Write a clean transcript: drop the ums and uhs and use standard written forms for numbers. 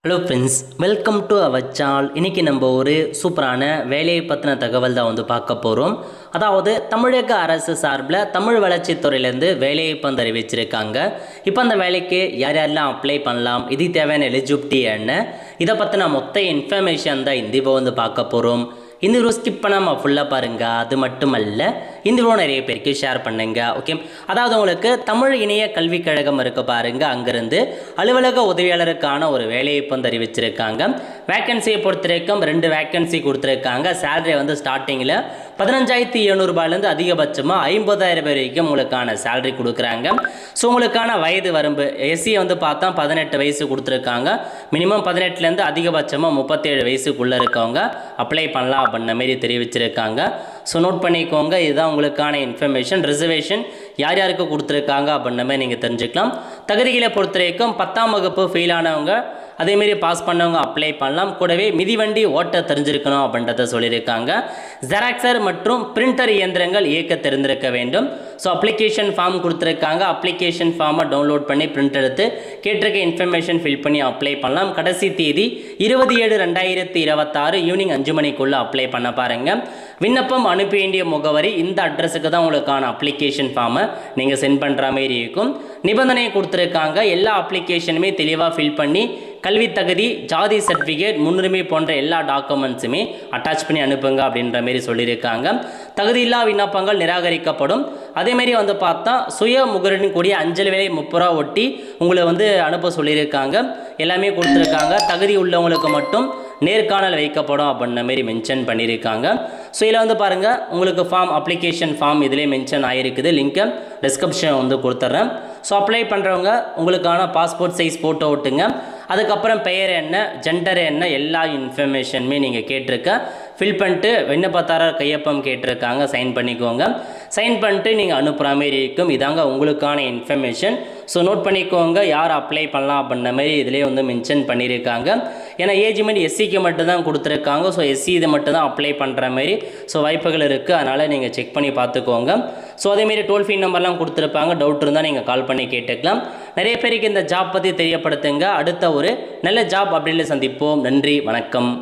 Hello friends, welcome to our channel. இன்றைக்கி நம்ம ஒரு சூப்பரான வேலையை பற்றின தகவல் தான் பார்க்க போகிறோம். அதாவது தமிழக அரசு சார்பில் தமிழ் வளர்ச்சித்துறையிலேருந்து வேலைவாய்ப்பு வந்து அறிவிச்சிருக்காங்க. இப்போ அந்த வேலைக்கு யார் யாரெல்லாம் அப்ளை பண்ணலாம், இது தேவையான எலிஜிபிலிட்டி என்ன, இதை பற்றின மொத்த இன்ஃபர்மேஷன் தான் இந்த இப்போ பார்க்க போகிறோம். இந்த வீடியோ ஸ்கிப் பண்ணாமல் ஃபுல்லாக பாருங்கள். அது மட்டுமல்ல, இந்த வீடியோ நிறைய பேருக்கு ஷேர் பண்ணுங்க. ஓகே, அதாவது உங்களுக்கு தமிழ் இணைய கல்விக் கழகம் இருக்க பாருங்கள், அங்கேருந்து அலுவலக உதவியாளருக்கான ஒரு வேலைவாய்ப்பு வந்து அறிவிச்சிருக்காங்க. வேக்கன்சியை பொறுத்தவரைக்கும் 2 வேக்கன்சி கொடுத்துருக்காங்க. சேலரி வந்து ஸ்டார்டிங்கில் 15,700 ரூபாயிலேருந்து அதிகபட்சமாக 50,000 வரைக்கும் உங்களுக்கான சேலரி கொடுக்குறாங்க. ஸோ உங்களுக்கான வயது வரம்பு எஸ்சியை வந்து பார்த்தா 18 வயசு கொடுத்துருக்காங்க. மினிமம் 18லேருந்து அதிகபட்சமாக 37 வயசுக்குள்ளே இருக்கவங்க அப்ளை பண்ணலாம் அப்படின்ற மாரி தெரிவிச்சிருக்காங்க. ஸோ நோட் பண்ணிக்கோங்க, இதுதான் உங்களுக்கான இன்ஃபர்மேஷன். ரிசர்வேஷன் யார் யாருக்கு கொடுத்துருக்காங்க அப்படின்ற மாதிரி நீங்கள் தெரிஞ்சுக்கலாம். தகுதிகளை பொறுத்த வரைக்கும் 10ஆம் வகுப்பு ஃபெயில் ஆனவங்க, அதேமாரி பாஸ் பண்ணவங்க அப்ளை பண்ணலாம். கூடவே மிதிவண்டி ஓட்ட தெரிஞ்சிருக்கணும் அப்படின்றத சொல்லியிருக்காங்க. ஜெராக்சர் மற்றும் பிரிண்டர் இயந்திரங்கள் இயக்க தெரிந்திருக்க வேண்டும். ஸோ அப்ளிகேஷன் ஃபார்ம் கொடுத்துருக்காங்க. அப்ளிகேஷன் ஃபார்மை டவுன்லோட் பண்ணி பிரிண்ட் எடுத்து கேட்டிருக்க இன்ஃபர்மேஷன் ஃபில் பண்ணி அப்ளை பண்ணலாம். கடைசி தேதி 20/7/2026 ஈவினிங் 5 மணிக்குள்ளே அப்ளை பண்ண பாருங்கள். விண்ணப்பம் அனுப்ப வேண்டிய முகவரி இந்த அட்ரஸுக்கு தான் உங்களுக்கான அப்ளிகேஷன் ஃபார்மை நீங்கள் சென்ட் பண்ணுற மாதிரி இருக்கும். நிபந்தனை கொடுத்துருக்காங்க. எல்லா அப்ளிகேஷனுமே தெளிவாக ஃபில் பண்ணி கல்வி தகுதி, ஜாதி சர்டிஃபிகேட், முன்னுரிமை போன்ற எல்லா டாக்குமெண்ட்ஸுமே அட்டாச் பண்ணி அனுப்புங்க அப்படின்ற மாரி சொல்லியிருக்காங்க. தகுதியில்லா விண்ணப்பங்கள் நிராகரிக்கப்படும். அதேமாரி வந்து பார்த்தா சுய முகருடன் கூடிய அஞ்சல் வேலை 30 ரூபா ஒட்டி உங்களை வந்து அனுப்ப சொல்லியிருக்காங்க. எல்லாமே கொடுத்துருக்காங்க. தகுதி உள்ளவங்களுக்கு மட்டும் நேர்காணல் வைக்கப்படும் அப்படின்ற மாரி மென்ஷன் பண்ணியிருக்காங்க. ஸோ இதில் வந்து பாருங்கள், உங்களுக்கு ஃபார்ம், அப்ளிகேஷன் ஃபார்ம் இதிலே மென்ஷன் ஆகிருக்குது. லிங்க்கை டிஸ்கிரிப்ஷன் வந்து கொடுத்துட்றேன். ஸோ அப்ளை பண்ணுறவங்க உங்களுக்கான பாஸ்போர்ட் சைஸ் ஃபோட்டோ விட்டுங்க. அதுக்கப்புறம் பெயர் என்ன, ஜெண்டர் என்ன, எல்லா இன்ஃபர்மேஷனுமே நீங்கள் கேட்டிருக்க ஃபில் பண்ணிட்டு விண்ணப்பதாரர் கையொப்பம் கேட்டிருக்காங்க, சைன் பண்ணிக்கோங்க. சைன் பண்ணிட்டு நீங்கள் அனுப்புகிற மாரி இருக்கும். இதாங்க உங்களுக்கான இன்ஃபர்மேஷன். ஸோ நோட் பண்ணிக்கோங்க, யார் அப்ளை பண்ணலாம் அப்படின்ற மாதிரி இதிலே வந்து மென்ஷன் பண்ணியிருக்காங்க. ஏன்னா ஏஜ்மெண்ட் எஸ்சிக்கு மட்டும்தான் கொடுத்துருக்காங்க. ஸோ எஸ்சி இதை மட்டும் தான் அப்ளை பண்ணுற மாதிரி ஸோ வாய்ப்புகள் இருக்குது. அதனால் நீங்கள் செக் பண்ணி பார்த்துக்கோங்க. ஸோ அதேமாரி டோல் ஃப்ரீ நம்பர்லாம் கொடுத்துருப்பாங்க. டவுட் இருந்தால் நீங்கள் கால் பண்ணி கேட்டுக்கலாம். நிறைய பேருக்கு இந்த ஜாப் பற்றி தெரியப்படுத்துங்க. அடுத்த ஒரு நல்ல ஜாப் அப்படின்னு சந்திப்போம். நன்றி, வணக்கம்.